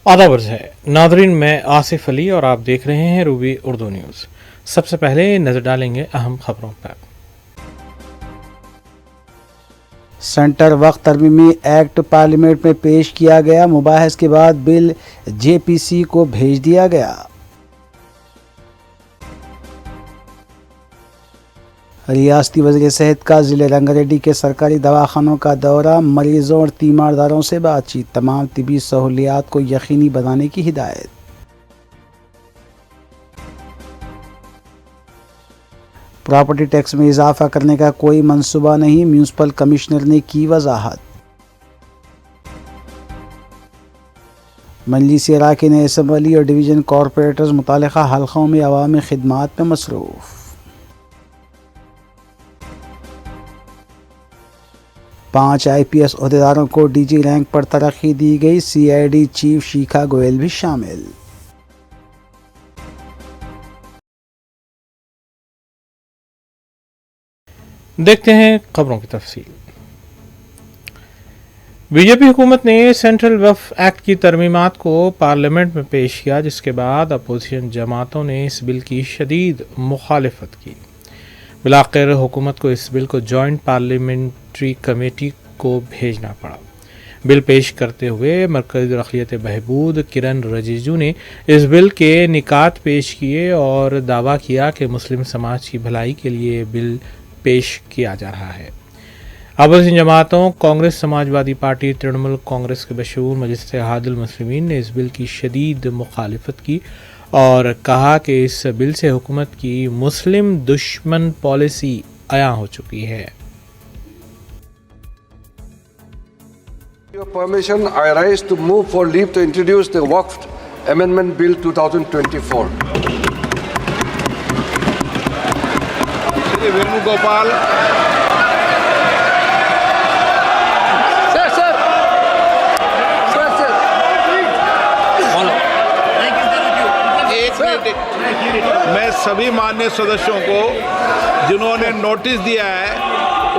आदाब अर्ज़ है नादरीन, मैं आसिफ अली और आप देख रहे हैं रूबी उर्दू न्यूज़। सबसे पहले नज़र डालेंगे अहम खबरों पर। सेंटर वक्फ तरमीमी एक्ट पार्लियामेंट में पेश किया गया। मुबाहस के बाद बिल जेपीसी को भेज दिया गया। रियासती वज़ीर सेहत का ज़िले रंगारेड्डी के सरकारी दवाखानों का दौरा, मरीजों और तीमारदारों से बातचीत, तमाम तिबी सहूलियात को यकीनी बनाने की हिदायत। प्रॉपर्टी टैक्स में इजाफा करने का कोई मंसूबा नहीं, म्यूनिसिपल कमिश्नर ने की वजाहत। मजलिस अराकीन असम्बली और डिवीज़न कॉरपोरेटर्स मुतालिका हल्कों में अवामी खिदमात में मसरूफ़। 5 IPS ओहदेदारों को DG रैंक पर तरक्की दी गई। CID चीफ शिखा गोयल भी शामिल। देखते हैं खबरों की तफसील। बीजेपी हुकूमत ने सेंट्रल वक्फ एक्ट की तरमीमात को पार्लियामेंट में पेश किया, जिसके बाद अपोजिशन जमातों ने इस बिल की शदीद मुखालिफत की। बिलाखिर हुकूमत को इस बिल को जॉइंट पार्लियामेंट्री कमेटी को भेजना पड़ा। बिल पेश करते हुए मरकज़ी रखियत बहबूद किरण रिजिजू ने इस बिल के निकात पेश किए और दावा किया कि मुस्लिम समाज की भलाई के लिए बिल पेश किया जा रहा है। अपोजिशन जमातों कांग्रेस, समाजवादी पार्टी, तृणमूल कांग्रेस के बशूर मजलिस इत्तेहादुल मुस्लिमीन ने इस बिल की शदीद मुखालिफत की और कहा कि इस बिल से हुकूमत की मुस्लिम दुश्मन पॉलिसी आया हो चुकी है। Your permission, I rise to move for leave to introduce the Waqf Amendment Bill 2024. Shri Venugopal. मैं सभी माननीय सदस्यों को जिन्होंने नोटिस दिया है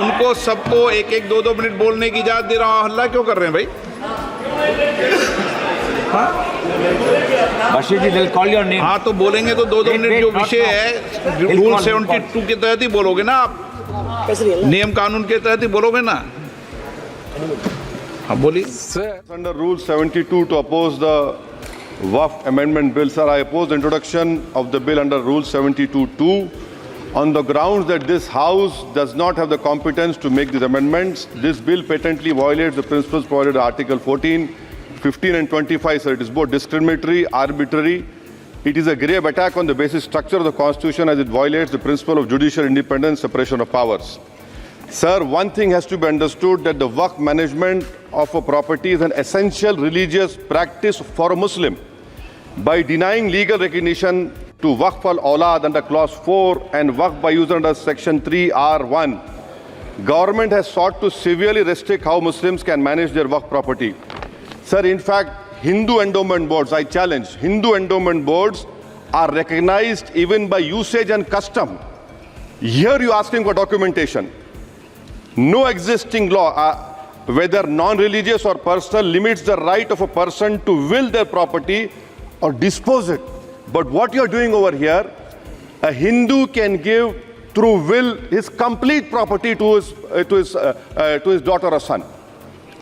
उनको सबको 1-2 मिनट बोलने की इजाजत दे रहा हूँ। हल्ला क्यों कर रहे हैं भाई? बशीर जी, they'll call your name. हाँ तो बोलेंगे तो 2 मिनट जो विषय है रूल 72 के तहत ही बोलोगे ना आप, नियम कानून के तहत ही बोलोगे ना। हाँ बोलिए। Under Rule 72 to oppose the Waqf Amendment Bill, sir, I oppose the introduction of the bill under Rule 72(2) on the grounds that this House does not have the competence to make these amendments. This bill patently violates the principles provided in Article 14, 15 and 25, sir. It is both discriminatory, arbitrary. It is a grave attack on the basic structure of the Constitution as it violates the principle of judicial independence, separation of powers. Sir, one thing has to be understood, that the Waqf management of a property is an essential religious practice for a Muslim. By denying legal recognition to Waqf al-Awlad under Clause 4 and Waqf by user under Section 3(r)(1), government has sought to severely restrict how Muslims can manage their Waqf property. Sir, in fact, Hindu endowment boards, I challenge, Hindu endowment boards are recognized even by usage and custom. Here you are asking for documentation. No existing law, whether non-religious or personal, limits the right of a person to will their property or dispose it. But what you are doing over here, a Hindu can give through will his complete property to his daughter or son.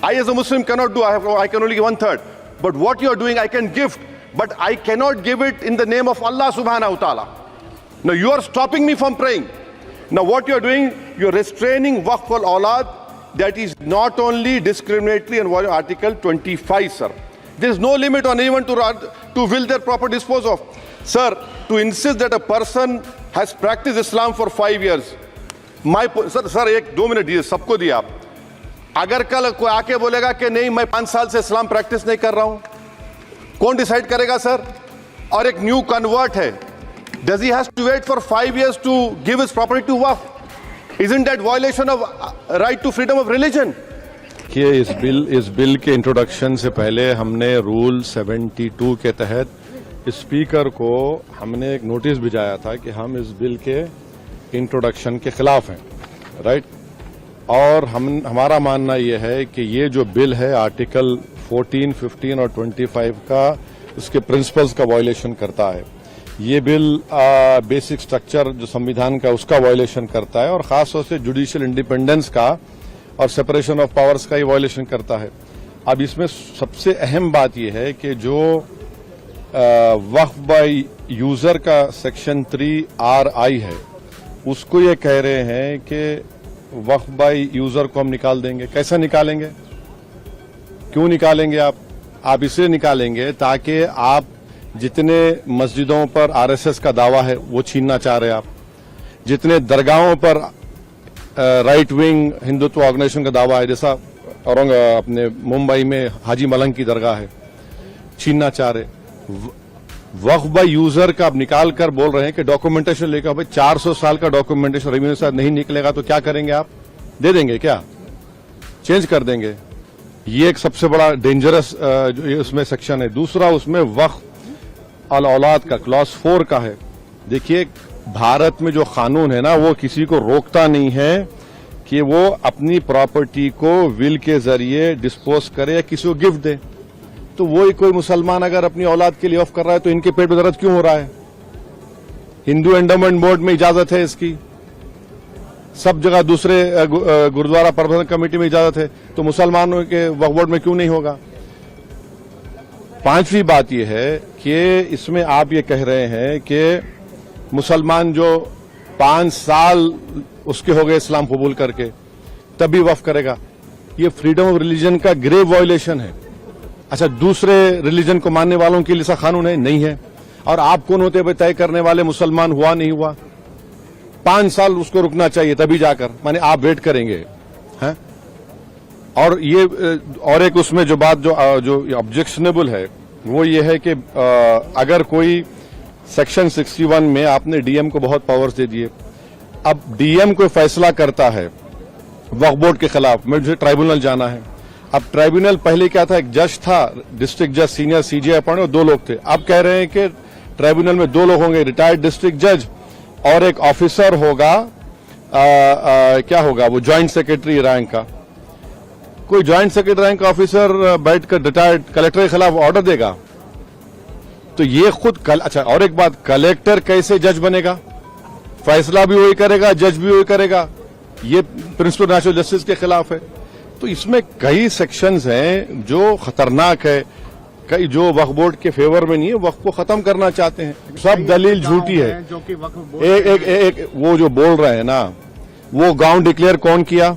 I as a Muslim cannot do, I can only give 1/3. But what you are doing, I can gift, but I cannot give it in the name of Allah subhanahu wa ta'ala. Now you are stopping me from praying. Now what you are doing, you are restraining Waqf al-Awlad. That is not only discriminatory and violating Article 25, sir. There is no limit on anyone to will their property dispose of. Sir, to insist that a person has practiced Islam for 5 years, sir, 1-2 minute दिए, सबको दिया आप। अगर कल कोई आके बोलेगा कि नहीं मैं 5 साल से इस्लाम प्रैक्टिस नहीं कर रहा हूं, कौन डिसाइड करेगा सर? और एक न्यू कन्वर्ट है, does he has to wait for 5 years to give his property to Waqf? Isn't that violation of right to freedom of religion? कि इस बिल के इंट्रोडक्शन से पहले हमने रूल 72 के तहत स्पीकर को हमने एक नोटिस भिजाया था कि हम इस बिल के इंट्रोडक्शन के खिलाफ हैं, राइट? और हमारा मानना ये है कि ये जो बिल है आर्टिकल 14, 15 और 25 का उसके प्रिंसिपल्स का वायलेशन करता है। ये बिल बेसिक स्ट्रक्चर जो संविधान का उसका वायलेशन करता है और खास तौर से जुडिशियल इंडिपेंडेंस का और सेपरेशन ऑफ पावर्स का ये वायलेशन करता है। अब इसमें सबसे अहम बात यह है कि जो वक्फ बाय यूजर का सेक्शन 3RI है उसको ये कह रहे हैं कि वक्फ बाय यूजर को हम निकाल देंगे। कैसा निकालेंगे, क्यों निकालेंगे? आप इसलिए निकालेंगे ताकि आप जितने मस्जिदों पर आरएसएस का दावा है वो छीनना चाह रहे हैं, आप जितने दरगाहों पर राइट विंग हिंदुत्व ऑर्गेनाइजेशन का दावा है, जैसा अपने मुंबई में हाजी मलंग की दरगाह है, छीनना चाह रहे। वक्फ बाय यूजर का आप निकाल कर बोल रहे हैं कि डॉक्यूमेंटेशन लेकर भाई 400 साल का डॉक्यूमेंटेशन रेवेन्यू से नहीं निकलेगा तो क्या करेंगे? आप दे देंगे क्या? चेंज कर देंगे? ये एक सबसे बड़ा डेंजरस जो उसमें सेक्शन है। दूसरा उसमें वक्फ अल औलाद का क्लॉज 4 का है। देखिए भारत में जो कानून है ना वो किसी को रोकता नहीं है कि वो अपनी प्रॉपर्टी को विल के जरिए डिस्पोज करे या किसी को गिफ्ट दे। तो वही कोई मुसलमान अगर अपनी औलाद के लिए ऑफ कर रहा है तो इनके पेट में दर्द क्यों हो रहा है? हिंदू एंडोमेंट बोर्ड में इजाजत है इसकी, सब जगह दूसरे गुरुद्वारा प्रबंधन कमेटी में इजाजत है, तो मुसलमानों के वक्फ बोर्ड में क्यों नहीं होगा? पांचवी बात यह है कि इसमें आप ये कह रहे हैं कि मुसलमान जो 5 साल उसके हो गए इस्लाम कबूल करके तभी वक्फ करेगा। ये फ्रीडम ऑफ रिलीजन का ग्रेव वायलेशन है। अच्छा, दूसरे रिलीजन को मानने वालों के लिए ऐसा कानून है? नहीं है। और आप कौन होते हैं तय करने वाले मुसलमान हुआ नहीं हुआ? 5 साल उसको रुकना चाहिए तभी जाकर, माने आप वेट करेंगे हैं? और ये और एक उसमें जो बात जो ऑब्जेक्शनेबल है वो ये है कि अगर कोई सेक्शन 61 में आपने डीएम को बहुत पावर्स दे दिए, अब डीएम कोई फैसला करता है वक्फ बोर्ड के खिलाफ, मुझे ट्राइब्यूनल जाना है। अब ट्राइब्यूनल पहले क्या था, एक जज था, डिस्ट्रिक्ट जज सीनियर सीजीआई अपॉइंट, और 2 लोग थे। अब कह रहे हैं कि ट्राइब्यूनल में 2 लोग होंगे, रिटायर्ड डिस्ट्रिक्ट जज और एक ऑफिसर होगा, क्या होगा वो ज्वाइंट सेक्रेटरी रैंक का। कोई ज्वाइंट सेक्रेटरी रैंक का ऑफिसर बैठकर रिटायर्ड कलेक्टर के खिलाफ ऑर्डर देगा? तो ये खुद अच्छा, और एक बात, कलेक्टर कैसे जज बनेगा? फैसला भी वही करेगा, जज भी वही करेगा। ये प्रिंसिपल नेशनल जस्टिस के खिलाफ है। तो इसमें कई सेक्शंस हैं जो खतरनाक है, कई जो वक्फ बोर्ड के फेवर में नहीं है, वक्फ को खत्म करना चाहते हैं। सब दलील झूठी है। एक वो जो बोल रहे हैं ना, वो गांव डिक्लेयर कौन किया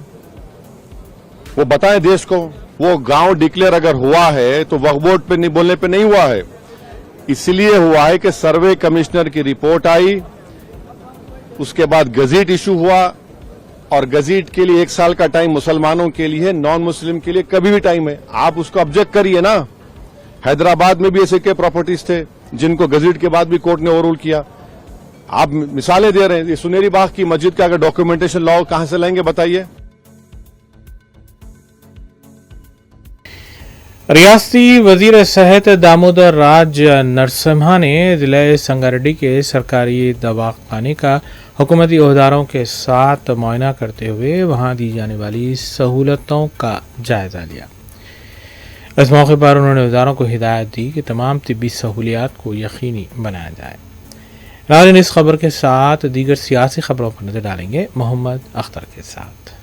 वो बताएं देश को। वो गांव डिक्लेयर अगर हुआ है तो वक्फ बोर्ड पे नहीं बोलने पे नहीं हुआ है, इसलिए हुआ है कि सर्वे कमिश्नर की रिपोर्ट आई, उसके बाद गजीट इशू हुआ, और गजीट के लिए 1 साल का टाइम मुसलमानों के लिए, नॉन मुस्लिम के लिए कभी भी टाइम है। आप उसको ऑब्जेक्ट करिए ना। हैदराबाद में भी ऐसे के प्रॉपर्टीज थे जिनको गजीट के बाद भी कोर्ट ने ओवररूल किया। आप मिसालें दे रहे हैं। ये सुनेरी बाग की मस्जिद का अगर डॉक्यूमेंटेशन लाओ कहां से लाएंगे बताइए? रियासती वजीर सेहत दामोदर राज नरसिम्हा ने जिला संगारेड्डी के सरकारी दवाखाने का हुकूमती अहदेदारों के साथ मुआयना करते हुए वहां दी जाने वाली सहूलतों का जायजा लिया। इस मौके पर उन्होंने अहदेदारों को हिदायत दी कि तमाम तिब्बी सहूलियात को यकीनी बनाया जाए। नाज़रीन, इस खबर के साथ दीगर सियासी खबरों पर नजर डालेंगे मोहम्मद अख्तर के साथ।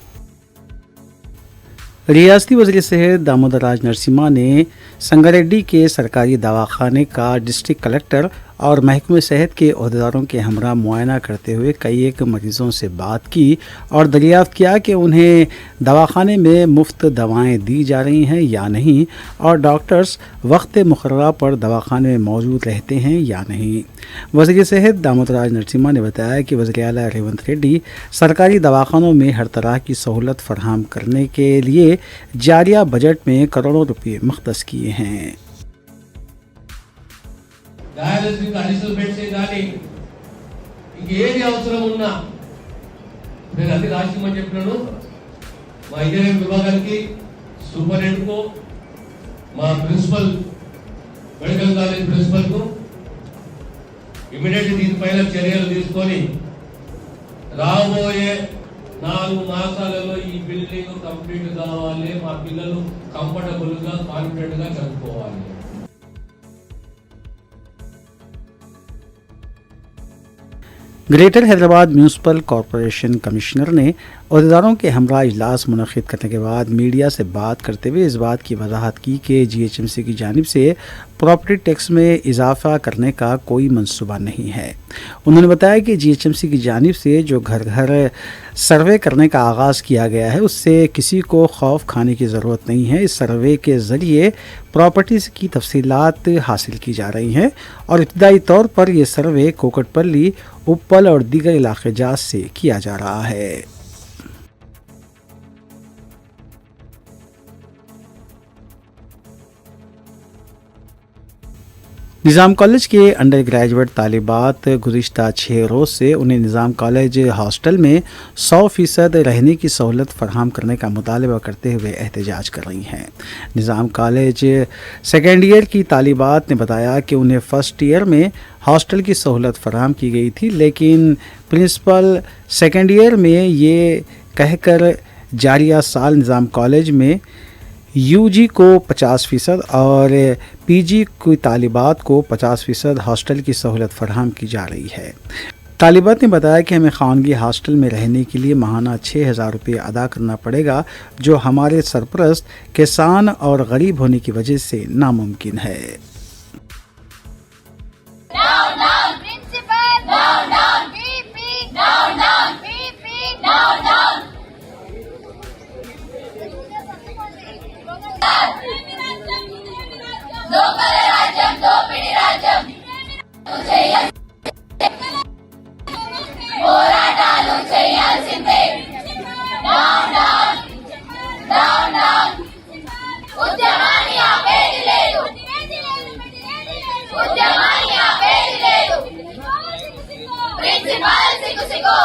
रियासती वज़ीर सेहत दामोदर राज नरसिम्हा ने संगारेड्डी के सरकारी दवाखाने का डिस्ट्रिक्ट कलेक्टर और महकमे सेहत के अहदेदारों के हमरा मुआयना करते हुए कई एक मरीज़ों से बात की और दरियाफ्त किया कि उन्हें दवाखाने में मुफ्त दवाएं दी जा रही हैं या नहीं, और डॉक्टर्स वक्त मुकर्ररा पर दवाखाने में मौजूद रहते हैं या नहीं। वज़ीर सेहत दामोदर राज नरसिम्हा ने बताया कि वज़ीर आला रेवंत रेड्डी सरकारी दवाखानों में हर तरह की सहूलत फराहम करने के लिए जारिया बजट में करोड़ों रुपये मुख्तस किए हैं। డయాలసిస్ అడిషనల్ బెడ్స్ కానీ ఇంకేది అవసరం ఉన్నా నేను అది రాసిమని చెప్పినాను మా ఇంజనీరింగ్ విభాగానికి, సూపరింటెండెంట్కు, మా ప్రిన్సిపల్ మెడికల్ కాలేజ్ ప్రిన్సిపల్కు ఇమీడియట్లీ దీనిపైన చర్యలు తీసుకొని రాబోయే 4 మాసాలలో ఈ బిల్డింగ్ కంప్లీట్ కావాలి, మా పిల్లలు కంఫర్టబుల్ గా కాన్ఫిడెంట్ గా చదువుకోవాలి. Greater Hyderabad municipal corporation commissioner ने अहदेदारों के हमरा इजलास मुनक़िद करने के बाद मीडिया से बात करते हुए इस बात की वजाहत की कि GHMC की जानिब से प्रॉपर्टी टैक्स में इजाफा करने का कोई मंसूबा नहीं है. उन्होंने बताया कि GHMC की जानिब से जो घर घर सर्वे करने का आगाज़ किया गया है उससे किसी को खौफ खाने की ज़रूरत नहीं है. इस सर्वे के ज़रिए प्रॉपर्टीज़ की तफसीलात हासिल की जा रही हैं और इब्तदाई तौर पर यह सर्वे कोकटपल्ली, उप्पल और दीगर इलाक़े जात से किया जा रहा है. निज़ाम कॉलेज के अंडर ग्रेजुएट तालिबात गुज़िश्ता 6 रोज़ से उन्हें निज़ाम कॉलेज हॉस्टल में 100% रहने की सहूलत फराहम करने का मुतालबा करते हुए एहतजाज कर रही हैं. निज़ाम कॉलेज सेकेंड ईयर की तालिबात ने बताया कि उन्हें फ़र्स्ट ईयर में हॉस्टल की सहूलत फराहम की गई थी, लेकिन प्रिंसिपल सेकेंड ईयर में ये कहकर जारिया साल निज़ाम कॉलेज में UG को 50% और PG की तालिबात को 50% हॉस्टल की सहूलत फराहम की जा रही है. तालिबात ने बताया कि हमें खानगी हॉस्टल में रहने के लिए माहाना 6,000 रुपये अदा करना पड़ेगा, जो हमारे सरपरस्त किसान और गरीब होने की वजह से नामुमकिन है. Down, down, principal. Down, down, VP. Down, down, VP. Down, down. దోపిడి రాజ్యం, దోపిడి రాజ్యం. పోరాటాలు చేయాల్సిందే. Down, down. Down, down. ఉద్యమాన్ని ఆపేది లేదు. ఉద్యమాన్ని ఆపేది లేదు. ప్రిన్సిపల్ సిగ్గు.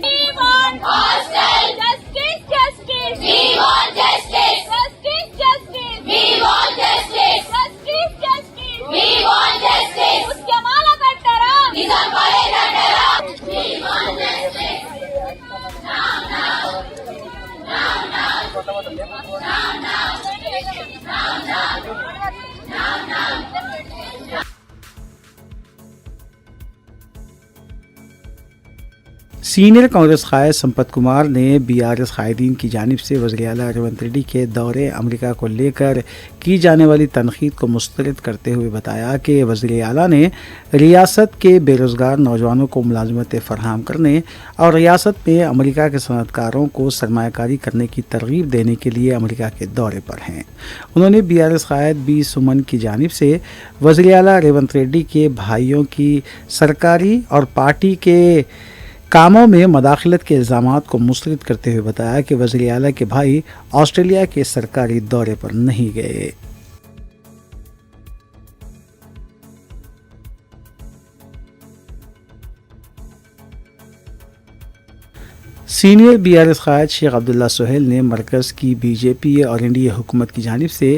We want hostel. Justice, justice. We want justice. Justice, justice. We want justice. Justice, justice. We want justice. ఉద్యమాల కట్టరా, నిజాం కాలేజ్ అంటారా. We want justice. Now, now. Now, now. Now, now. Now, now. Now, now. Senior Congress कायद संपत कुमार ने BRS कायदीन की जानिब से वज़ीर आला रेवंत रेड्डी के दौरे अमेरिका को लेकर की जाने वाली तनकीद को मुस्तरद करते हुए बताया कि वज़ीर आला ने रियासत के बेरोज़गार नौजवानों को मुलाजमतें फ़राहम करने और रियासत में अमेरिका के सनअतकारों को सरमायाकारी करने की तरगीब देने के लिए अमेरिका के दौरे पर हैं. उन्होंने BRS कायद B सुमन की जानिब से वज़ीर आला रेवंत रेड्डी के भाइयों की सरकारी और पार्टी के कामों में मदाखलत के इल्ज़ामात को मुस्तरद करते हुए बताया कि वज़ीर आला के भाई ऑस्ट्रेलिया के सरकारी दौरे पर नहीं गए. सीनियर BRS कायद शेख अब्दुल्ला सुहेल ने मरकज़ की BJP और NDA हुकूमत की जानिब से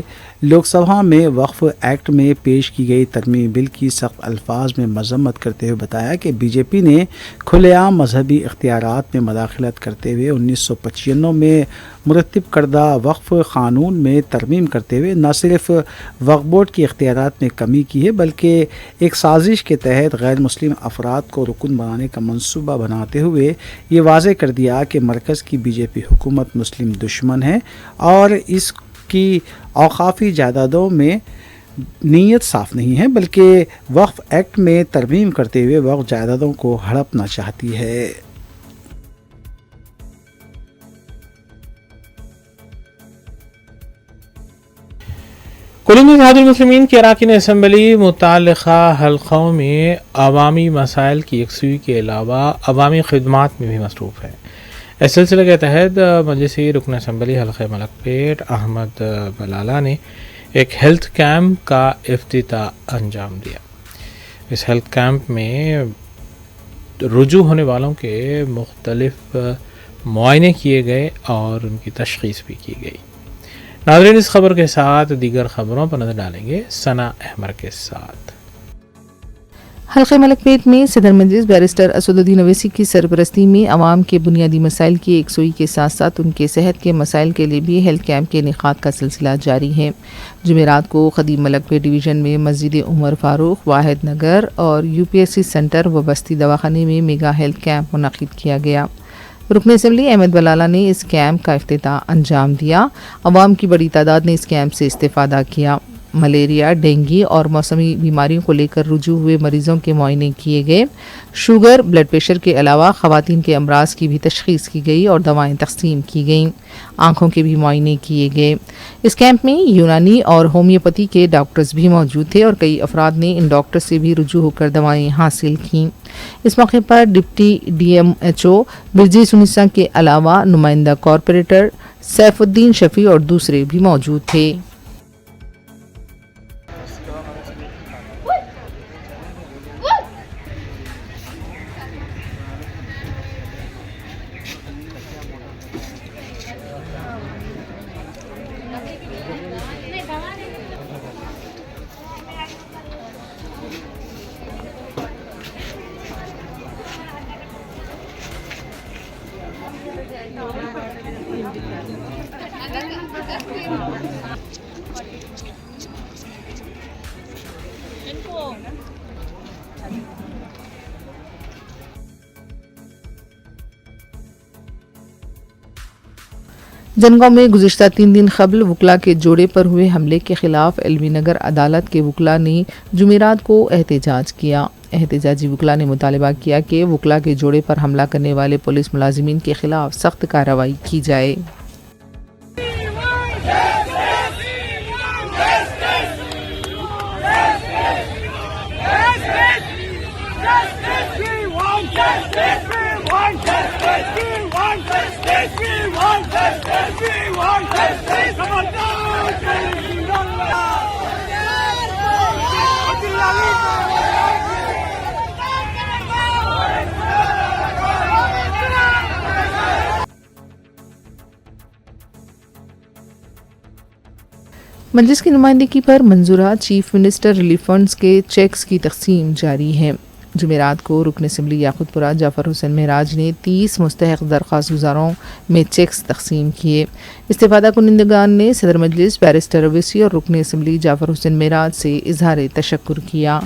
लोकसभा में वक्फ एक्ट में पेश की गई तरमीमी बिल की सख्त अल्फाज में मजम्मत करते हुए बताया कि BJP ने खुलेआम मजहबी इख्तियारात में मदाखलत करते हुए 1995 में मुरतब करदा वक्फ क़ानून में तरमीम करते हुए न सिर्फ वक्फ बोर्ड की इख्तियारात में कमी की है, बल्कि एक साजिश के तहत गैर मुस्लिम अफराद को रुकन बनाने का मंसूबा बनाते हुए ये वाज़े कर दिया कि मरकज़ की BJP हुकूमत मुस्लिम दुश्मन है और इसकी औक़ाफ़ी जायदादों में नीयत साफ़ नहीं है, बल्कि वक्फ एक्ट में तरमीम करते हुए वक्फ जायदादों को हड़पना चाहती है. कुल्लू इत्तेहादुल मुस्लिमीन की अरकान असम्बली मुताल्लिक़ा हल्क़ों में अवामी मसाइल की यकसुई के अलावा अवामी खिदमात में भी मसरूफ़ है. इस सिलसिले के तहत मजलिसी रुकन असम्बली हल्क़े मलकपेट अहमद बलाला ने एक हेल्थ कैंप का इफ्तिताह अंजाम दिया. इस हेल्थ कैंप में रुजू होने वालों के मुख्तलिफ मुआयने किए गए और उनकी तशख़ीस भी की गई. नाज़रीन, इस खबर के साथ दीगर खबरों पर नज़र डालेंगे सना अहमद के साथ. حلقہ ملک پیٹ میں صدر مجلس بیرسٹر اسدالدین اویسی کی سرپرستی میں عوام کے بنیادی مسائل کی یکسوئی کے ساتھ ساتھ ان کے صحت کے مسائل کے لیے بھی ہیلتھ کیمپ کے انعقاد کا سلسلہ جاری ہے۔ جمعرات کو قدیم ملک پیٹ ڈویژن میں مسجد عمر فاروق، واحد نگر اور UPSC سینٹر و بستی دواخانے میں میگا ہیلتھ کیمپ منعقد کیا گیا۔ رکن اسمبلی احمد بلالہ نے اس کیمپ کا افتتاح انجام دیا۔ عوام کی بڑی تعداد نے اس کیمپ سے استفادہ کیا۔ ملیریا، ڈینگی اور موسمی بیماریوں کو لے کر رجوع ہوئے مریضوں کے معائنے کیے گئے۔ شوگر، بلڈ پریشر کے علاوہ خواتین کے امراض کی بھی تشخیص کی گئی اور دوائیں تقسیم کی گئیں۔ آنکھوں کے بھی معائنے کیے گئے۔ اس کیمپ میں یونانی اور ہومیوپیتھی کے ڈاکٹرز بھی موجود تھے اور کئی افراد نے ان ڈاکٹر سے بھی رجوع ہو کر دوائیں حاصل کیں۔ اس موقع پر ڈپٹی DMHO برجی سنیسا کے علاوہ نمائندہ کارپوریٹر سیف الدین شفیع اور دوسرے بھی موجود تھے۔ جنگاؤں میں گزشتہ 3 دن قبل وکلاء کے جوڑے پر ہوئے حملے کے خلاف علوی نگر عدالت کے وکلاء نے جمعرات کو احتجاج کیا۔ احتجاجی وکلاء نے مطالبہ کیا کہ وکلاء کے جوڑے پر حملہ کرنے والے پولیس ملازمین کے خلاف سخت کارروائی کی جائے۔ مجلس کی نمائندگی پر منظورہ چیف منسٹر ریلیف فنڈز کے چیکس کی تقسیم جاری ہے۔ جمعرات کو رکن اسمبلی یاقوت پورہ جعفر حسین معراج نے 30 مستحق درخواست گزاروں میں چیکس تقسیم کیے۔ استفادہ کنندگان نے صدر مجلس بیرسٹر اویسی اور رکن اسمبلی جعفر حسین معراج سے اظہار تشکر کیا۔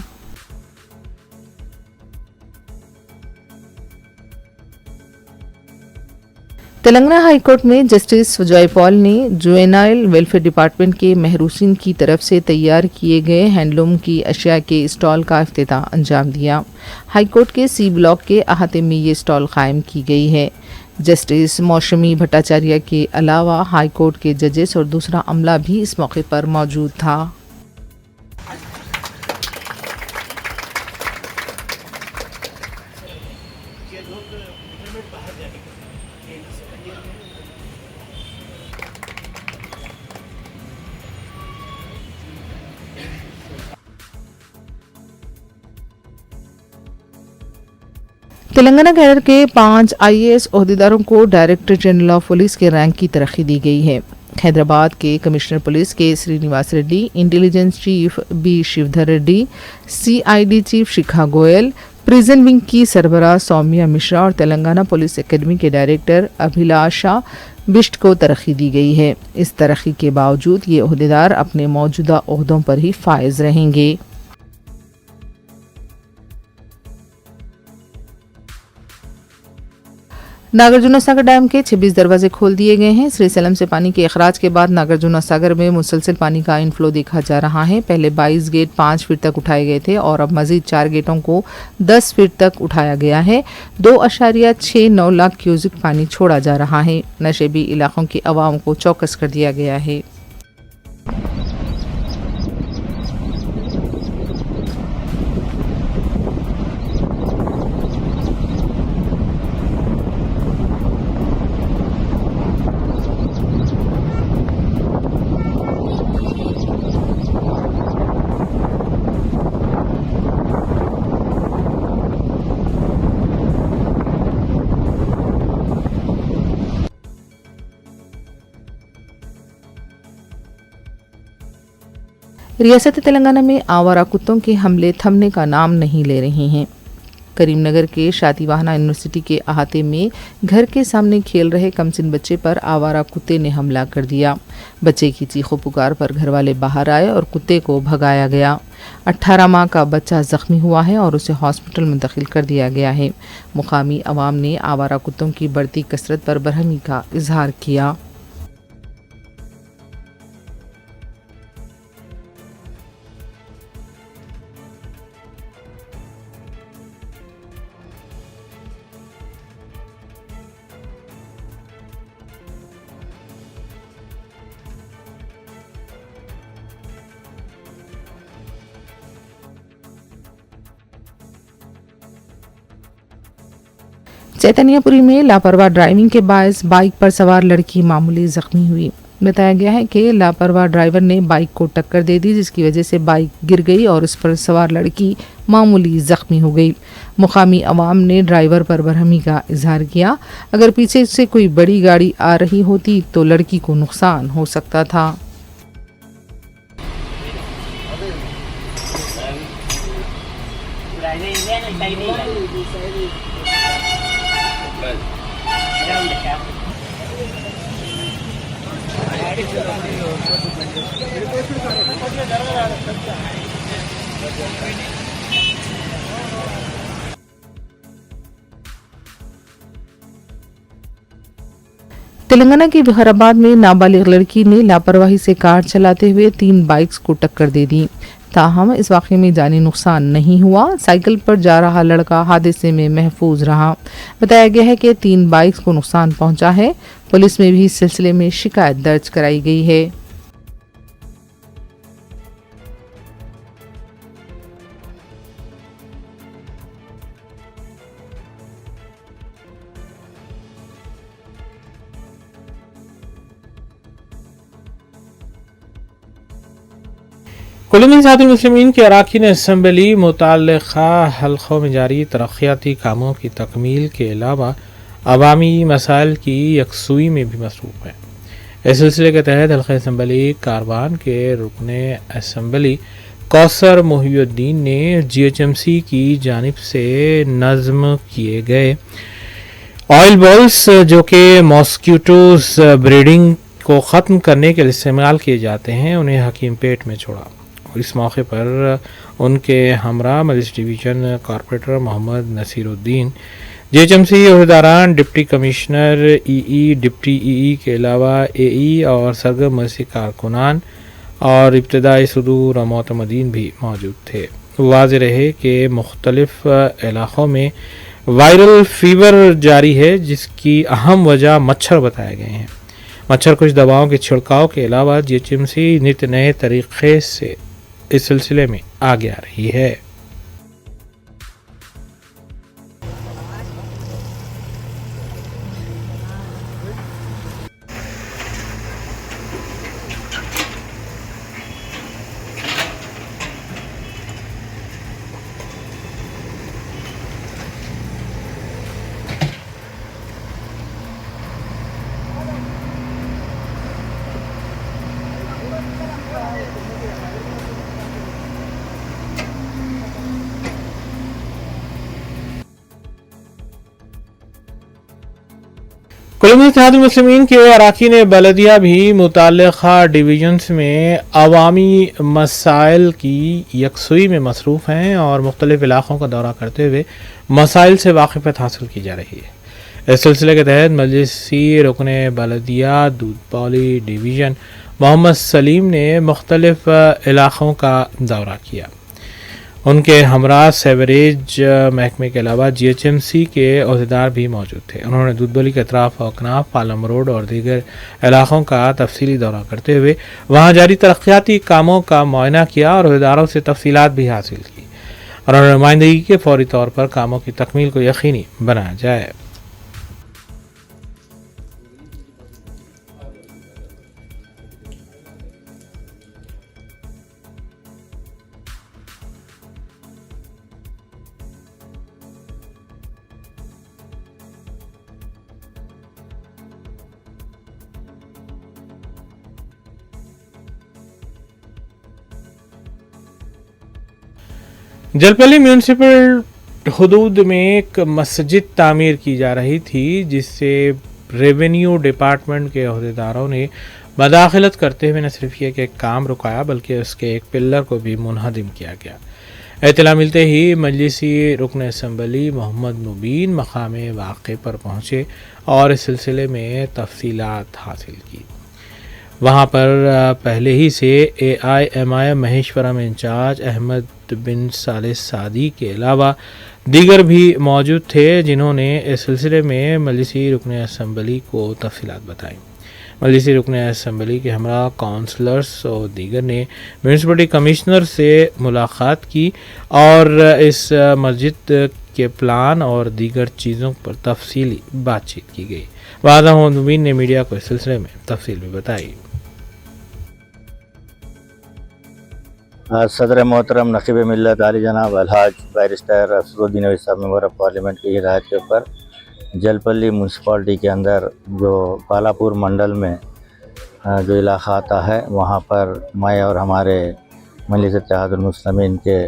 تلنگانہ ہائی کورٹ میں جسٹس وجائے پال نے جوینائل ویلفیئر ڈپارٹمنٹ کے محروسین کی طرف سے تیار کیے گئے ہینڈلوم کی اشیاء کے اسٹال کا افتتاح انجام دیا۔ ہائی کورٹ کے C بلاک کے احاطے میں یہ اسٹال قائم کی گئی ہے۔ جسٹس موشمی بھٹاچاریہ کے علاوہ ہائی کورٹ کے ججز اور دوسرا عملہ بھی اس موقع پر موجود تھا۔ تلنگانہ کیڈر کے 5 IAS عہدیداروں کو ڈائریکٹر جنرل آف پولیس کے رینک کی ترقی دی گئی ہے۔ حیدرآباد کے کمشنر پولیس کے Srinivas Reddy, intelligence chief B Shivadhar Reddy, CID chief Shikha Goel, prison wing کی سربراہ سومیا مشرا اور تلنگانہ پولیس اکیڈمی کے ڈائریکٹر ابھیلاشا بشٹ کو ترقی دی گئی ہے۔ اس ترقی کے باوجود یہ عہدیدار اپنے موجودہ عہدوں پر ہی فائز رہیں گے۔ ناگرجنا ساگر ڈیم کے 26 دروازے کھول دیے گئے ہیں۔ سری سیلم سے پانی کے اخراج کے بعد ناگرجنا ساگر میں مسلسل پانی کا انفلو دیکھا جا رہا ہے۔ پہلے 22 گیٹ 5 فٹ تک اٹھائے گئے تھے اور اب مزید 4 گیٹوں کو 10 فٹ تک اٹھایا گیا ہے۔ 2.69 لاکھ کیوزک پانی چھوڑا جا رہا ہے۔ نشیبی علاقوں کے عوام کو چوکس کر دیا گیا ہے۔ ریاست تلنگانہ میں آوارہ کتوں کے حملے تھمنے کا نام نہیں لے رہے ہیں۔ کریم نگر کے شاتی واہنا یونیورسٹی کے احاطے میں گھر کے سامنے کھیل رہے کمسن بچے پر آوارہ کتے نے حملہ کر دیا۔ بچے کی چیخ و پکار پر گھر والے باہر آئے اور کتے کو بھگایا گیا۔ 18 ماہ کا بچہ زخمی ہوا ہے اور اسے ہاسپٹل منتقل کر دیا گیا ہے۔ مقامی عوام نے آوارہ کتوں کی بڑھتی کثرت پر برہمی کا اظہار کیا۔ چیتنیہ پوری میں لاپرواہ ڈرائیونگ کے باعث بائک پر سوار لڑکی معمولی زخمی ہوئی۔ بتایا گیا ہے کہ لاپرواہ ڈرائیور نے بائک کو ٹکر دے دی، جس کی وجہ سے بائک گر گئی اور اس پر سوار لڑکی معمولی زخمی ہو گئی۔ مقامی عوام نے ڈرائیور پر برہمی کا اظہار کیا۔ اگر پیچھے سے کوئی بڑی گاڑی آ رہی ہوتی تو لڑکی کو نقصان ہو سکتا تھا۔ تلنگانہ کے وقار آباد میں نابالغ لڑکی نے لاپرواہی سے کار چلاتے ہوئے 3 بائکس کو ٹکر دے دی۔ تاہم اس واقعے میں جانی نقصان نہیں ہوا۔ سائیکل پر جا رہا لڑکا حادثے میں محفوظ رہا۔ بتایا گیا ہے کہ 3 بائکس کو نقصان پہنچا ہے۔ پولیس میں بھی اس سلسلے میں شکایت درج کرائی گئی ہے۔ کلمی اتحاد المسلمین کے اراکین اسمبلی متعلقہ حلقوں میں جاری ترقیاتی کاموں کی تکمیل کے علاوہ عوامی مسائل کی یکسوئی میں بھی مصروف ہیں۔ اس سلسلے کے تحت حلقہ اسمبلی کاروان کے رکن اسمبلی کوثر محی الدین نے GHMC کی جانب سے نظم کیے گئے آئل بالز جو کہ ماسکیٹوز بریڈنگ کو ختم کرنے کے لیے استعمال کیے جاتے ہیں، انہیں حکیم پیٹ میں چھوڑا۔ اس موقع پر ان کے ہمراہ مجلس ڈویژن کارپوریٹر محمد نصیر الدین، GHMC عہدیداران، ڈپٹی کمشنر ڈپٹی ای کے علاوہ AE اور سرگرم مجلسی کارکنان اور ابتدائی صدور و معتمدین بھی موجود تھے۔ واضح رہے کہ مختلف علاقوں میں وائرل فیور جاری ہے، جس کی اہم وجہ مچھر بتائے گئے ہیں۔ مچھر کچھ دواؤں کے چھڑکاؤ کے علاوہ GHMC نت نئے طریقے سے اس سلسلے میں آگے آ رہی ہے۔ کلمی اتحاد المسلمین کے اراکین بلدیہ بھی متعلقہ ڈویژنز میں عوامی مسائل کی یکسوئی میں مصروف ہیں اور مختلف علاقوں کا دورہ کرتے ہوئے مسائل سے واقفیت حاصل کی جا رہی ہے۔ اس سلسلے کے تحت مجلسی رکن بلدیہ دودھ پالی ڈویژن محمد سلیم نے مختلف علاقوں کا دورہ کیا۔ ان کے ہمراہ سیوریج محکمے کے علاوہ GHMC کے عہدیدار بھی موجود تھے۔ انہوں نے دودھ بولی کے اطراف و اکناف، پالم روڈ اور دیگر علاقوں کا تفصیلی دورہ کرتے ہوئے وہاں جاری ترقیاتی کاموں کا معائنہ کیا اور عہدیداروں سے تفصیلات بھی حاصل کی اور انہوں نے نمائندگی کے فوری طور پر کاموں کی تکمیل کو یقینی بنایا جائے۔ जलपल्ली म्यूनसिपल हदूद में एक मस्जिद तामीर की जा रही थी, जिससे रेवेन्यू डिपार्टमेंट के अहदेदारों ने मदाखलत करते हुए न सिर्फ ये कि काम रुकाया बल्कि उसके एक पिल्लर को भी मुनहदिम किया गया। इत्तला मिलते ही मजलिसी रुकन असम्बली मोहम्मद मुबीन मकाम वाक़े पर पहुँचे और इस सिलसिले में तफसीलात हासिल की। वहाँ पर पहले ही से AIMI महेश्वरम इंचार्ज अहमद बिन सालिह सादी के अलावा दीगर भी मौजूद थे, जिन्होंने इस सिलसिले में मजलिसी रुकन असम्बली को तफसीलात बताई। मजलिसी रुकन असम्बली के हमरा काउंसलर्स और दीगर ने म्यूनसिपलिटी कमिश्नर से मुलाकात की और इस मस्जिद के प्लान और दीगर चीज़ों पर तफसीली बातचीत की गई। वादा मुबीन ने मीडिया को इस सिलसिले में तफसील भी बताई। सदर मोहतरम नकीब मिल्लत आली जनाब अलहाज बैरिस्टर असदुद्दीन अवैसी साहब मेंबर ऑफ पार्लियामेंट की हिदायत के ऊपर जलपल्ली म्यूनसिपालिटी के अंदर जो बालापुर मंडल में जो इलाका आता है, वहाँ पर मैं और हमारे मजलिस इत्तेहादुल मुस्लिमीन के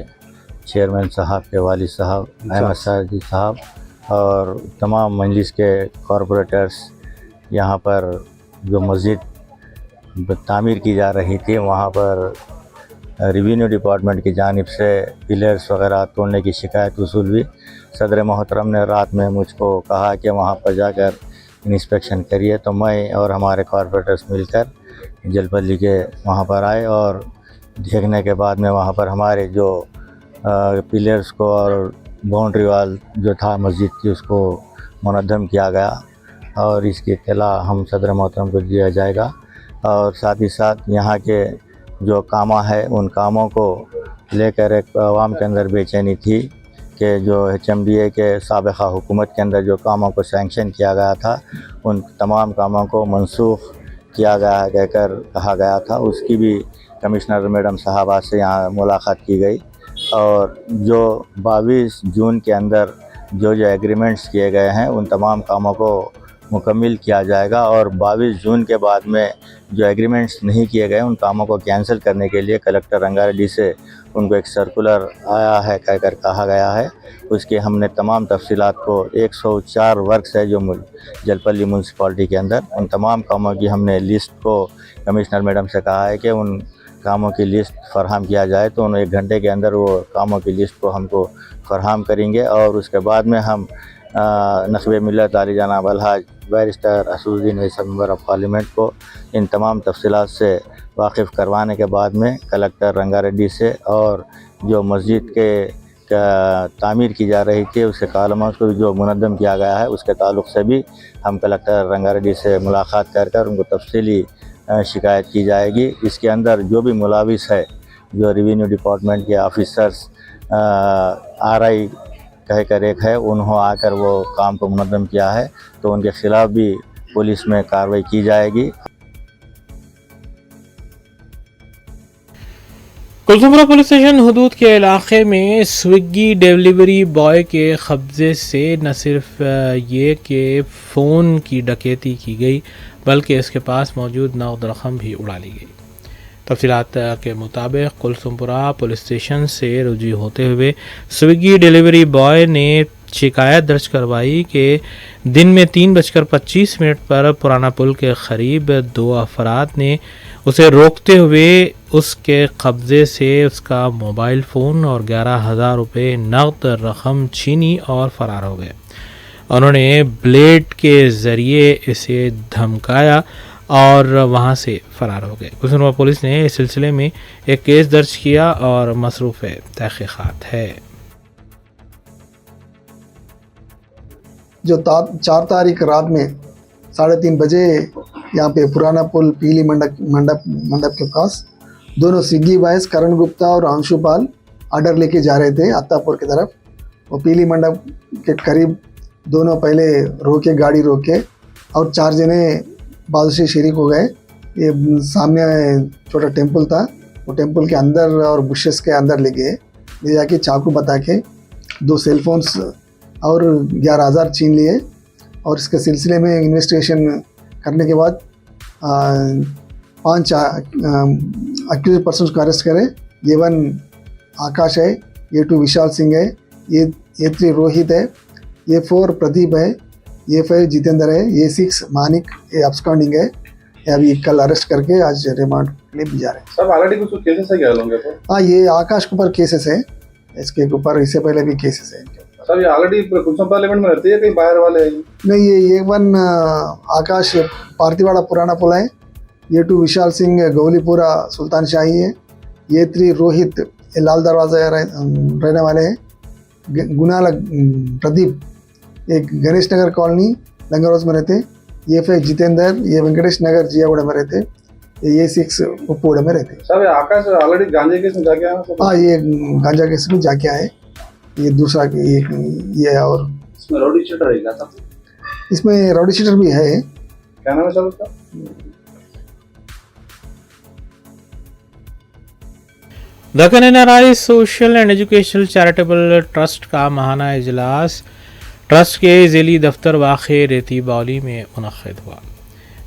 चेयरमैन साहब के वालिद साहब अहमद सादी साहब और तमाम मजलिस के कॉरपोरेटर्स यहाँ पर जो मस्जिद तामीर की जा रही थी, वहाँ पर रेवेन्यू डिपार्टमेंट की जानिब से पिलर्स वगैरह तोड़ने की शिकायत वसूल हुई। सदर मोहतरम ने रात में मुझको कहा कि वहाँ पर जाकर इंस्पेक्शन करिए, तो मैं और हमारे कॉरपोरेटर्स मिलकर जलपल्ली के वहाँ पर आए और देखने के बाद में वहाँ पर हमारे जो पिलर्स को और बाउंड्री वाल जो था मस्जिद की उसको मुनद्दम किया गया और इसकी इत्तला हम सदर मोहतरम को दिया जाएगा। और साथ ही साथ यहाँ के जो कामा है उन कामों को लेकर एक आवाम के अंदर बेचैनी थी कि जो HMDA के साबिक़ा हुकूमत के अंदर जो कामों को सैंक्शन किया गया था उन तमाम कामों को मनसूख किया गया कहकर कहा गया था। उसकी भी कमिश्नर मैडम साहबा से यहाँ मुलाकात की गई और जो 22 जून के अंदर जो एग्रीमेंट्स किए गए हैं उन तमाम कामों को मुकम्मिल किया जाएगा और 22 जून के बाद में जो एग्रीमेंट्स नहीं किए गए उन कामों को कैंसिल करने के लिए कलेक्टर रंगारेड्डी से उनको एक सर्कुलर आया है कहकर कहा गया है। उसके हमने तमाम तफसीलात को 104 वर्क्स है जो जलपल्ली म्यूनसिपालिटी के अंदर, उन तमाम कामों की हमने लिस्ट को कमिश्नर मैडम से कहा है कि उन कामों की लिस्ट फराहम किया जाए, तो उन 1 घंटे के अंदर वो कामों की लिस्ट को हमको फराहम करेंगे और उसके बाद में हम नक़ीब मिल्लत आली जनाब अलहाज barrister Asaduddin Owaisi member of parliament को इन तमाम तफसीलात से वाकिफ़ करवाने के बाद में कलेक्टर रंगारेड्डी से और जो मस्जिद के तामीर की जा रही थी उसके कालमों को जो मुनद्दम किया गया है उसके ताल्लुक़ से भी हम कलेक्टर रंगारेड्डी से मुलाकात कर उनको तफसीली शिकायत की जाएगी। इसके अंदर जो भी मुलाविस है, जो रेवेन्यू डिपार्टमेंट के ऑफिसर्स RI कहकर एक है, उन्होंने आकर वो काम को मुनद्दम किया है तो उनके ख़िलाफ़ भी पुलिस में कार्रवाई की जाएगी। कुलसुमरा पुलिस स्टेशन हदूद के इलाके में स्विगी डिलीवरी बॉय के कब्ज़े से न सिर्फ ये कि फ़ोन की डकैती की गई बल्कि इसके पास मौजूद नक़द रकम भी उड़ा ली गई। तफसीलात के मुताबिक कुलसुमपुरा पुलिस स्टेशन से रुजू होते हुए स्विगी डिलीवरी बॉय ने शिकायत दर्ज करवाई कि दिन में 3:25 पर पुराना पुल के करीब 2 अफराद ने उसे रोकते हुए उसके कब्ज़े से उसका मोबाइल फ़ोन और 11,000 रुपये नक़द रकम छीनी और फ़रार हो गए। उन्होंने ब्लेड के ज़रिए इसे धमकाया और वहां से फरार हो गए। कुलसुमरा पुलिस ने इस सिलसिले में एक केस दर्ज किया और मसरूफ़ तहक़ीक़ात है। जो 4 तारीख रात में 3:30 बजे यहाँ पे पुराना पुल पीली मंडप के पास दोनों स्विगी बॉयज करण गुप्ता और अंशुपाल ऑर्डर लेके जा रहे थे अत्तापुर की तरफ। वो पीली मंडप के करीब दोनों पहले गाड़ी रोके और 4 जने बाजू से शरीक हो गए। ये सामने छोटा टेंपल था, वो टेंपल के अंदर और बुशेस के अंदर ले जाके चाकू बता के 2 सेल फोन्स और 11,000 छीन लिए और इसके सिलसिले में इन्वेस्टिगेशन करने के बाद 5 अक्यूज पर्सन्स को अरेस्ट करे। A1 आकाश है, A2 विशाल सिंह है, A3 रोहित है, A4 प्रदीप है, A5 जितेंद्र है, A6 मानिक, ये अब्सकॉन्डिंग है। ये अभी कल अरेस्ट करके आज रिमांड के लिए भेजा रहे हैं। सब ऑलरेडी कुछ केसेस है क्या लोगों के? हाँ, ये आकाश के ऊपर केसेस है, इसके ऊपर इससे पहले भी केसेस है। सर ये ऑलरेडी कुछ पार्लियामेंट में रहती है, कहीं बाहर वाले है? नहीं, ये A1 आकाश पार्थिवाड़ा पुराना पुल है, A2 विशाल सिंह गौलीपुरा सुल्तान शाही है, A3 रोहित ये लाल दरवाजा रहने वाले हैं, गुनाल प्रदीप एक गणेश नगर कॉलोनी लंगरोज में रहते, A5 जितेंद्र ये वेंकटेश नगर जियागुड़ा में रहते, A6 उप्पूड़ा में रहते। सर आकाश ऑलरेडी गांजे केस में जाके आया? हाँ, ये गांजा केस में जाके आए, ये दूसरा ये और इसमें राउडी शीटर है क्या सर? इसमें राउडी शीटर भी है। क्या नाम है सर उसका? Deccan NRI social and educational charitable trust का महाना इजलास ट्रस्ट के ज़िली दफ्तर वाक़े रेती बावली में मुनक़्क़िद हुआ।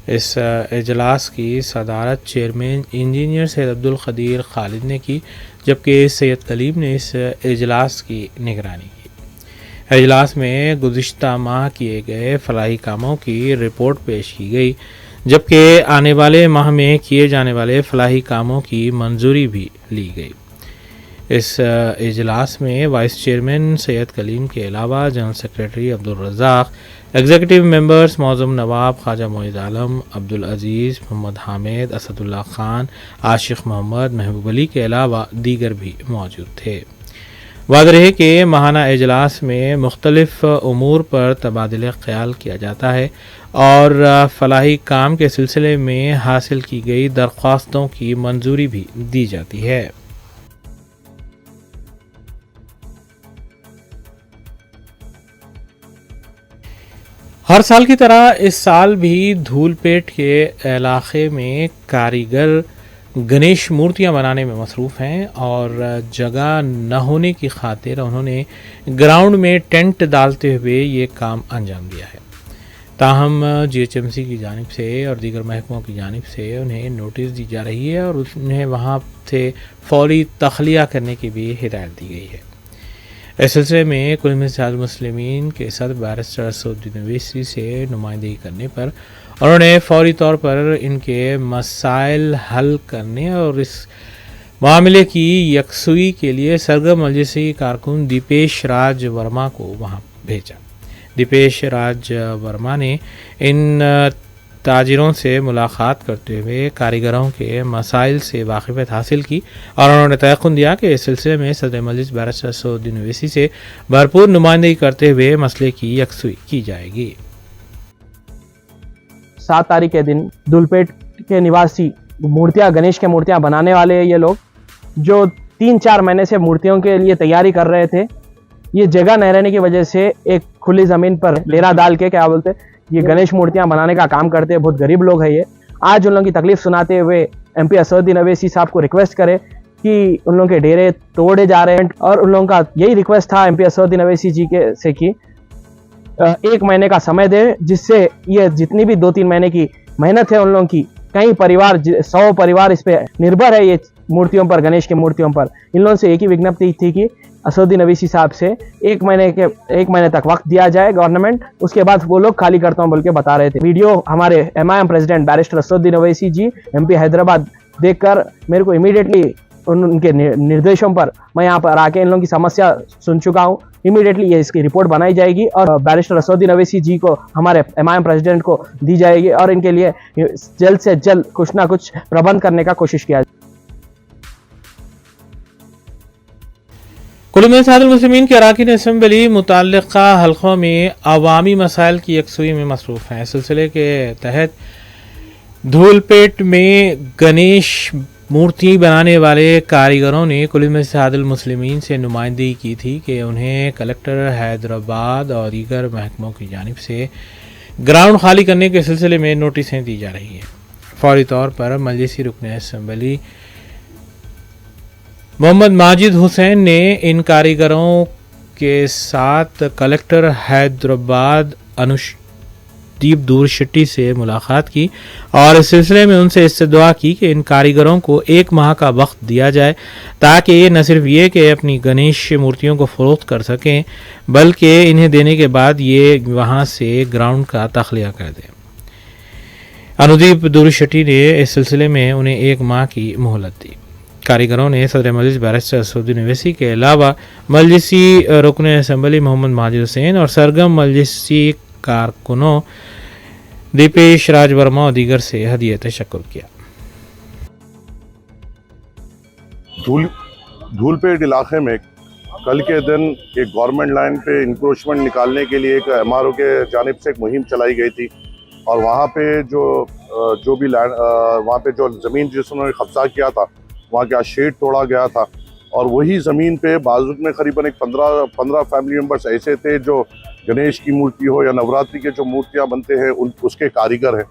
इस इजलास की सदारत चेयरमैन इंजीनियर सैयद अब्दुल क़दीर खालिद ने की, जबकि सैयद कलीम ने इस इजलास की निगरानी की। इजलास में गुज़िश्ता माह किए गए फलाही कामों की रिपोर्ट पेश की गई, जबकि आने वाले माह में किए जाने वाले फलाही कामों की मंजूरी भी ली गई। इस इजलास में वाइस चेयरमैन सैयद कलीम के अलावा general secretary Abdul Razzaq, executive members मौज़ूम नवाब ख्वाजा मोइज़ आलम, अब्दुल अज़ीज़, मोहम्मद हामिद, असदुल्ला ख़ान, आशिक़ मोहम्मद, महबूब अली के अलावा दीगर भी मौजूद थे। वाज़ेह है कि माहाना इजलास में मुख्तलिफ़ उमूर पर तबादला ख़याल किया जाता है और फलाही काम के सिलसिले में हासिल की गई दरख्वास्तों की मंजूरी भी दी जाती है। हर साल की तरह इस साल भी धूलपेट के इलाके में कारीगर गणेश मूर्तियां बनाने में मसरूफ़ हैं और जगह न होने की खातिर उन्होंने ग्राउंड में टेंट डालते हुए ये काम अंजाम दिया है। ताहम GHMC की जानिब से और दीगर महकमों की जानिब से उन्हें नोटिस दी जा रही है और उन्हें वहाँ से फौरी तख्लिया करने की भी हिदायत दी गई है। इस सिलसिले में कुल मिसाल मुस्लिमीन के सदर बैरिस्टर असदुद्दीन ओवैसी से नुमाइंदगी करने पर उन्होंने फौरी तौर पर इनके मसाइल हल करने और इस मामले की यकसुई के लिए सरगर्म मजलिसी कारकुन दीपेश राज वर्मा को वहाँ भेजा। दीपेश राज वर्मा ने इन ताजिरों से मुलाकात करते हुए कारीगरों के मसाइल से वाकिफ़ियत हासिल की और उन्होंने तयक़ुन दिया कि इस सिलसिले में सदर मजलिस बैरिस्टर असदुद्दीन ओवैसी से भरपूर नुमाइंदगी करते हुए मसले की यकसुई की जाएगी। 7 तारीख के दिन धूलपेट के निवासी मूर्तियां गणेश के मूर्तियां बनाने वाले ये लोग जो 3-4 महीने से मूर्तियों के लिए तैयारी कर रहे थे, ये जगह नहीं रहने की वजह से एक खुली ज़मीन पर लेरा डाल के क्या बोलते ये गणेश मूर्तियां बनाने का काम करते हैं। बहुत गरीब लोग हैं ये। आज उन लोगों की तकलीफ सुनाते हुए MP असदुद्दीन ओवैसी साहब को रिक्वेस्ट करे कि उन लोगों के डेरे तोड़े जा रहे हैं और उन लोगों का यही रिक्वेस्ट था MP असदुद्दीन ओवैसी जी के से कि 1 महीने का समय दे, जिससे ये जितनी भी 2-3 महीने की मेहनत है उन लोगों की, कई परिवार 100 परिवार इस पे निर्भर है ये मूर्तियों पर, गणेश की मूर्तियों पर। इन लोगों से एक ही विज्ञप्ति थी कि असदुद्दीन ओवैसी साहब से 1 महीने तक वक्त दिया जाए गवर्नमेंट, उसके बाद वो लोग खाली करता हूँ बोल के बता रहे थे। वीडियो हमारे MIM president barrister Asaduddin Owaisi ji MP Hyderabad देखकर मेरे को इमीडिएटली उनके निर्देशों पर मैं यहाँ पर आके इन लोगों की समस्या सुन चुका हूँ। इमीडिएटली ये इसकी रिपोर्ट बनाई जाएगी और बैरिस्टर असदुद्दीन ओवैसी जी को हमारे MIM प्रेसिडेंट को दी जाएगी और इनके लिए जल्द से जल्द कुछ ना कुछ प्रबंध करने का कोशिश किया जाए। कुल मिसाल मुस्लिमीन के अराकीन असम्बली मुतल्लिक़ा हल्क़ों में अवामी मसाइल की यकसुई में मसरूफ़ हैं। इस सिलसिले के तहत धूलपेट में गणेश मूर्ति बनाने वाले कारीगरों ने कुल मिसाल मुस्लिमीन से नुमाइंदगी की थी कि उन्हें कलेक्टर हैदराबाद और दीगर महकमों की जानिब से ग्राउंड खाली करने के सिलसिले में नोटिसें दी जा रही हैं। फौरी तौर पर मजलिसी रुकन असम्बली मोहम्मद माजिद हुसैन ने इन कारीगरों के साथ कलेक्टर हैदराबाद अनुदीप दूर शेट्टी से मुलाकात की और इस सिलसिले में उनसे इस्तदुआ की कि इन कारीगरों को 1 माह का वक्त दिया जाए ताकि ये न सिर्फ ये कि अपनी गणेश मूर्तियों को फरोख्त कर सकें बल्कि इन्हें देने के बाद ये वहाँ से ग्राउंड का तख्लिया कर दें। अनुदीप दूर शेट्टी ने इस सिलसिले में उन्हें 1 माह की मोहलत दी। कारीगरों ने सदर मजलिस बैरिस्टर असदुद्दीन ओवैसी के अलावा मजलिसी रुकन असम्बली मोहम्मद माजिद हुसैन और सरगम मजलिसी कारकुनों दीपेश राज वर्मा और दीगर से हदिया तशक्कुर किया। धूलपेट इलाके में कल के दिन एक गवर्नमेंट लैंड पे इंक्रोचमेंट निकालने के लिए एक एमआरओ के जानिब से एक मुहिम चलाई गई थी और वहाँ पे जो भी लैंड वहाँ पे जो ज़मीन जिसने कब्जा किया था वहाँ का शेड तोड़ा गया था और वही ज़मीन पे बाजुक में करीबन एक 15 फैमिली मेम्बर्स ऐसे थे जो गणेश की मूर्ति हो या नवरात्रि के जो मूर्तियाँ बनते हैं उसके कारीगर हैं।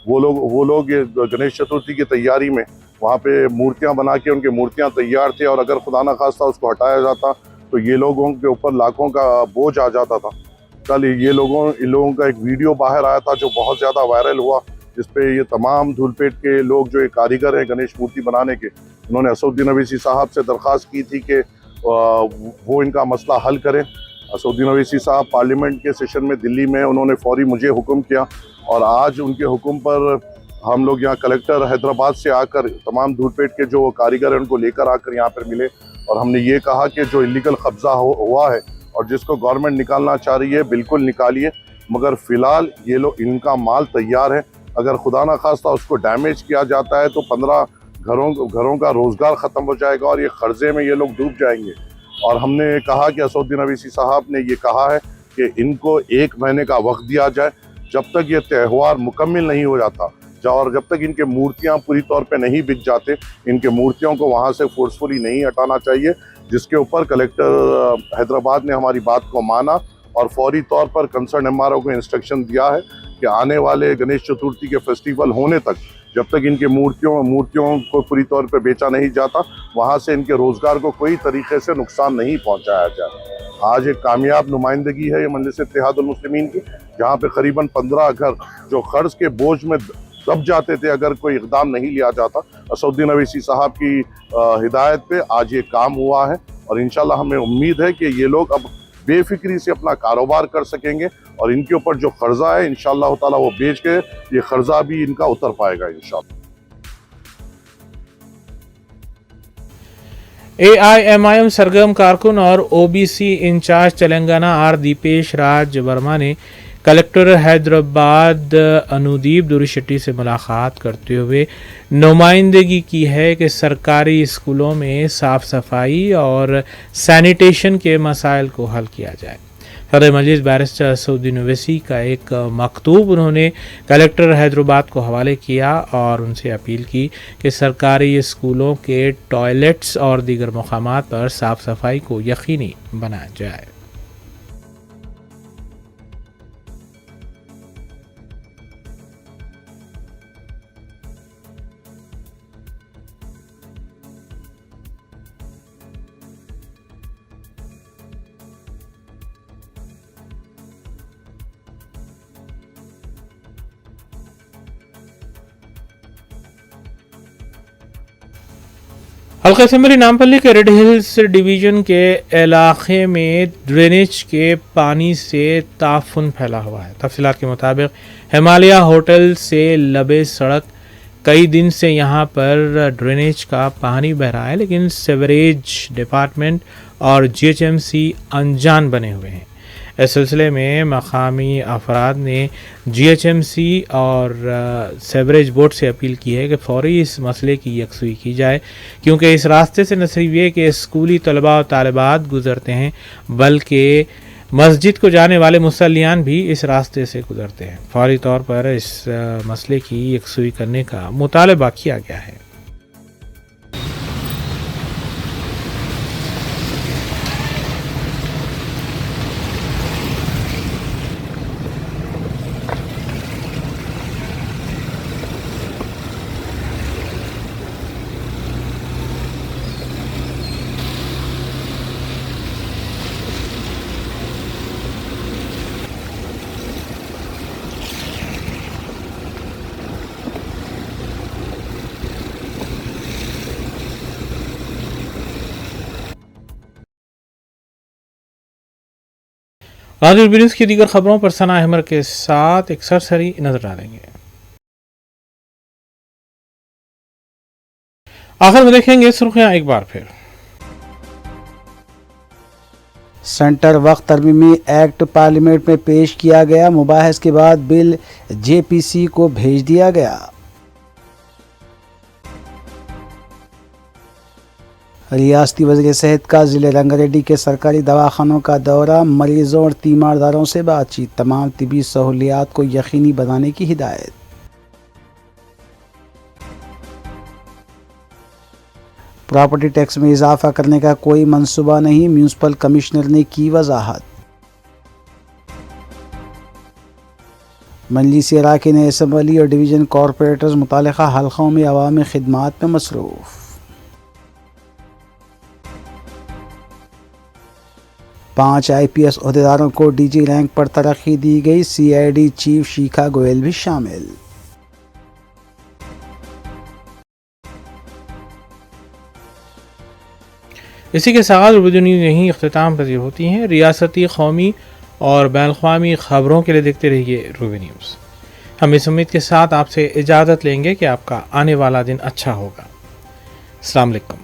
वो लोग ये गणेश चतुर्थी की तैयारी में वहाँ पे मूर्तियाँ बना के उनके मूर्तियाँ तैयार थे और अगर खुदा न खास्ता उसको हटाया जाता तो ये लोगों के ऊपर लाखों का बोझ आ जाता था। कल इन लोगों का एक वीडियो बाहर आया था जो बहुत ज़्यादा वायरल हुआ, जिसपे ये तमाम धूलपेट के लोग जो एक कारीगर हैं गणेश मूर्ति बनाने के, उन्होंने असदुद्दीन ओवैसी साहब से दरख्वास्त की थी कि वो इनका मसला हल करें। असदुद्दीन ओवैसी साहब पार्लियामेंट के सेशन में दिल्ली में उन्होंने फौरी मुझे हुक्म किया और आज उनके हुक्म पर हम लोग यहाँ कलेक्टर हैदराबाद से आकर तमाम धूलपेट के जो कारीगर हैं उनको लेकर आकर यहाँ पर मिले और हमने ये कहा कि जो इलीगल कब्जा हुआ है और जिसको गवर्नमेंट निकालना चाह रही है बिल्कुल निकालिए, मगर फ़िलहाल ये लोग इनका माल तैयार है। अगर खुदा न खास्ता उसको डैमेज किया जाता है तो 15 घरों का रोज़गार ख़त्म हो जाएगा और ये कर्जे में ये लोग डूब जाएंगे। और हमने कहा कि असदुद्दीन ओवैसी साहब ने ये कहा है कि इनको 1 महीने का वक्त दिया जाए जब तक ये त्यौहार मुकम्मल नहीं हो जाता और जब तक इनके मूर्तियाँ पूरी तौर पे नहीं बिक जाते, इनके मूर्तियों को वहाँ से फोर्सफुली नहीं हटाना चाहिए, जिसके ऊपर कलेक्टर हैदराबाद ने हमारी बात को माना और फौरी तौर पर कंसर्न एमआरओ को इंस्ट्रक्शन दिया है कि आने वाले गणेश चतुर्थी के फेस्टिवल होने तक जब तक इनके मूर्तियों को पूरी तौर पे बेचा नहीं जाता वहाँ से इनके रोज़गार को कोई तरीके से नुकसान नहीं पहुँचाया जाए। आज एक कामयाब नुमाइंदगी है ये मजलिस इत्तेहादुल मुस्लिमीन की, जहाँ पे करीबन 15 घर जो कर्ज के बोझ में दब जाते थे अगर कोई इक़दाम नहीं लिया जाता। असदुद्दीन ओवैसी साहब की हिदायत पे आज ये काम हुआ है और इंशाल्लाह हमें उम्मीद है कि ये लोग अब बेफिक्री से अपना कारोबार कर सकेंगे और इनके ऊपर जो कर्जा है इंशाल्लाह ताला वो बेच के ये कर्जा भी इनका उतर पाएगा इंशाल्लाह। AIMIM सरगर्म कारकुन और OBC incharge Telangana R Deepesh Raj Verma ने कलेक्टर हैदराबाद अनुदीप दूर शेट्टी से मुलाकात करते हुए नुमाइंदगी की है कि सरकारी स्कूलों में साफ़ सफाई और सैनिटेशन के मसाइल को हल किया जाए। सदर मजलिस बैरिस्टर असदुद्दीन ओवैसी का एक मकतूब उन्होंने कलेक्टर हैदराबाद को हवाले किया और उनसे अपील की कि सरकारी स्कूलों के टॉयलेट्स और दीगर मकामात पर साफ़ सफाई को यकीनी बनाया जाए। हल्का असेंबली नामपल्ली के रेड हिल्स डिवीज़न के इलाके में ड्रेनेज के पानी से ताफुन फैला हुआ है। तफसीलात के मुताबिक हिमालय होटल से लबे सड़क कई दिन से यहाँ पर ड्रेनेज का पानी बह रहा है, लेकिन सीवरेज डिपार्टमेंट और GHMC अनजान बने हुए हैं। इस सिलसिले में मकामी अफराद ने GHMC और सीवरेज बोर्ड से अपील की है कि फौरी इस मसले की यकसुई की जाए, क्योंकि इस रास्ते से न सिर्फ ये कि स्कूली तलबा और तालिबात गुज़रते हैं बल्कि मस्जिद को जाने वाले मुसल्लियान भी इस रास्ते से गुज़रते हैं। फौरी तौर पर इस मसले की यकसुई करने का मुतालबा किया गया है। رادیو برنس کی دیگر خبروں پر ثنا احمد کے ساتھ ایک سرسری نظر ڈالیں گے۔ آخر میں دیکھیں گے سرخیاں ایک بار پھر۔ سینٹر وقت ترمیمی ایکٹ پارلیمنٹ میں پیش کیا گیا، مباحث کے بعد بل جے پی سی کو بھیج دیا گیا۔ ریاستی وزیر صحت کا ضلع رنگاریڈی کے سرکاری دواخانوں کا دورہ، مریضوں اور تیمارداروں سے بات چیت، تمام طبی سہولیات کو یقینی بنانے کی ہدایت۔ پراپرٹی ٹیکس میں اضافہ کرنے کا کوئی منصوبہ نہیں، میونسپل کمشنر نے کی وضاحت۔ مجلسی اراکین اسمبلی اور ڈویژن کارپوریٹرز متعلقہ حلقوں میں عوامی خدمات میں مصروف۔ 5 IPS عہدیداروں کو ڈی جی رینک پر ترقی دی گئی، CID چیف شیکھا گوئل بھی شامل۔ اسی کے ساتھ اردو نیوز یہیں اختتام پذیر ہوتی ہیں۔ ریاستی، قومی اور بین الاقوامی خبروں کے لیے دیکھتے رہیے روبی نیوز۔ ہم اس امید کے ساتھ آپ سے اجازت لیں گے کہ آپ کا آنے والا دن اچھا ہوگا۔ السلام علیکم۔